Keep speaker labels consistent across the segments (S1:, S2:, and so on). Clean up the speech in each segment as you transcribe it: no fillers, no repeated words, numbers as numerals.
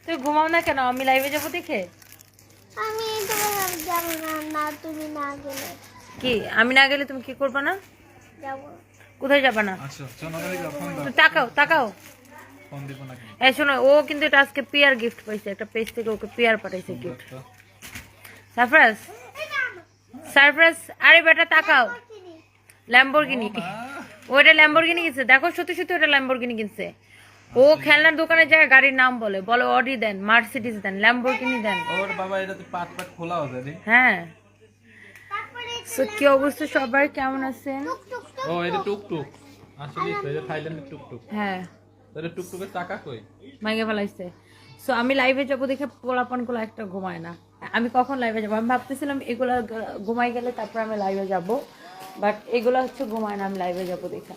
S1: তুই ঘুমাও না কেন? আমি লাইভে যাবো দেখে।
S2: আমি যাব না, না তুমি না গেলে।
S1: কি আমি না গেলে তুমি কি করবে না?
S2: যাব।
S1: কোথায় যাবে না?
S3: আচ্ছা সোনালি ফোন দাও।
S1: তুই তাকাও তাকাও।
S3: ফোন দিব না কেন?
S1: এই শোনো, ও কিন্তু এটা আজকে পিয়ার গিফট পাইছে, একটা পেজ থেকে ওকে পিয়ার পাঠাইছে গিফট। Surprise surprise. আরে বেটা তাকাও। ল্যাম্বরগিনি। ওটা ল্যাম্বরগিনি কিনছে, দেখো সত্যি সত্যি ওটা ল্যাম্বরগিনি কিনছে। ও খেলনার দোকানের জায়গায় গাড়ির নাম বলে, বলে অডি দেন, মার্সিডিজ দেন, ল্যাম্বরগিনি দেন।
S3: ওর বাবা এটাতে পাট পাট খোলা হচ্ছে রে।
S1: হ্যাঁ। সো কি অবস্থা সবার, কেমন আছেন?
S3: ও এটা টুকটুক আসলে এটা থাইল্যান্ডের টুকটুক।
S1: হ্যাঁ
S3: তাহলে টুকটুকের টাকা কই?
S1: মাইকে ফেলাইছে। সো আমি লাইভে যাবো দেখে পোলাপানগুলো একটা ঘুমায় না। আমি কখন লাইভে যাবো, আমি ভাবতেছিলাম এগুলা ঘুমাই গেলে তারপর আমি লাইভে যাব, বাট এগুলো হচ্ছে ঘুমায় না, আমি লাইভে যাবো দেখে।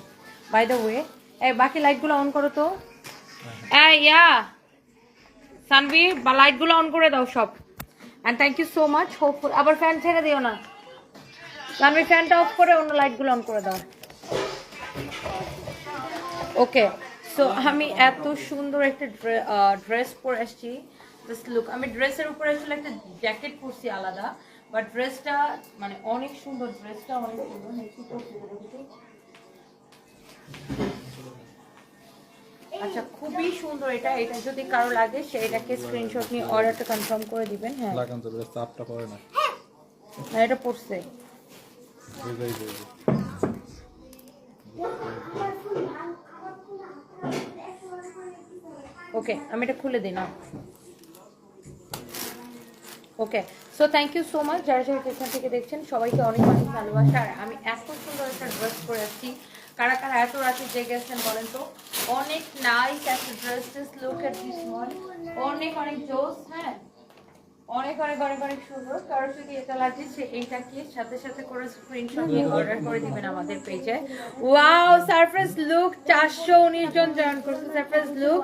S1: বাই দ্য ওয়ে, এই বাকি লাইটগুলো অন করো তো। এই ইয়া সানভি, বা লাইটগুলো অন করে দাও সব। And thank you so much. Hopeful আবার ফ্যান ছেড়ে দিও না। সানভি ফ্যানটা অফ করে অন্য লাইটগুলো অন করে দাও। ওকে। সো আমি এত সুন্দর একটা ড্রেস পরে আসছি, জাস্ট লুক। আমি ড্রেসের উপরে আসলে একটা জ্যাকেট পরছি আলাদা, বাট ড্রেসটা মানে অনেক সুন্দর, ড্রেসটা অনেক সুন্দর। আচ্ছা খুবই সুন্দর এটা। এটা যদি কারো লাগে সে এটাকে স্ক্রিনশট নিয়ে অর্ডারটা কনফার্ম করে দিবেন। হ্যাঁ
S3: লাগান তো চাপটা পড়ে না।
S1: না এটা পড়ছে।
S3: বুঝাই যাবে।
S1: ওকে আমি এটা খুলে দিই না। Okay so thank you so much যারা যারা এখান থেকে দেখছেন, সবাইকে অনেক অনেক ভালোবাসা। আর আমি এত সুন্দর একটা ড্রেস পরে আসছি, কারা কারা এত রাতে জেগে আছেন বলেন তো। অনেক নাইস একটা dress, just look at this one. অনেক অনেক জোস। হ্যাঁ অনেক অনেক অনেক অনেক সুন্দর। কারো যদি এটা লাগে সে এইটাকে সাথে সাথে করে স্ক্রিনশট নিয়ে অর্ডার করে দিবেন আমাদের পেজে। ওয়াও সারপ্রাইজ লুক, 419 জন জয়েন করছে। সারপ্রাইজ লুক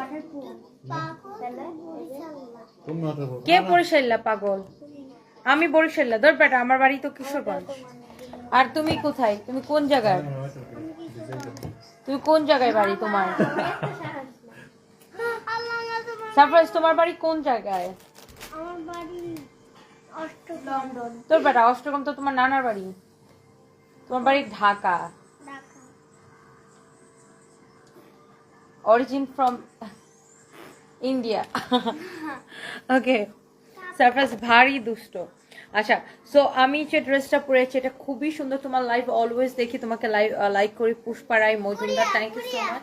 S1: কে বরিশাল্লা পাগল? আমি বরিশাল্লা ধর বেটা, আমার বাড়ি তো কিশোরগঞ্জ। আর তুমি কোথায়? তুমি কোন জায়গায়? তুমি কোন জায়গায় বাড়ি তোমার? সারপ্রাইজ তোমার বাড়ি কোন জায়গায়?
S2: আমার বাড়ি লন্ডন।
S1: তোর বেটা অষ্টগ্রাম তো তোমার নানার বাড়ি। তোমার বাড়ি Dhaka.
S2: Dhaka.
S1: Origin from India. Okay surprise ভারী দুষ্ট। আচ্ছা সো আমি যে ড্রেসটা পরেছি এটা খুবই সুন্দর। তোমার লাইভ অলওয়েজ দেখি, তোমাকে লাইক করি পুষ্পারাই Majumdar. Thank you so much.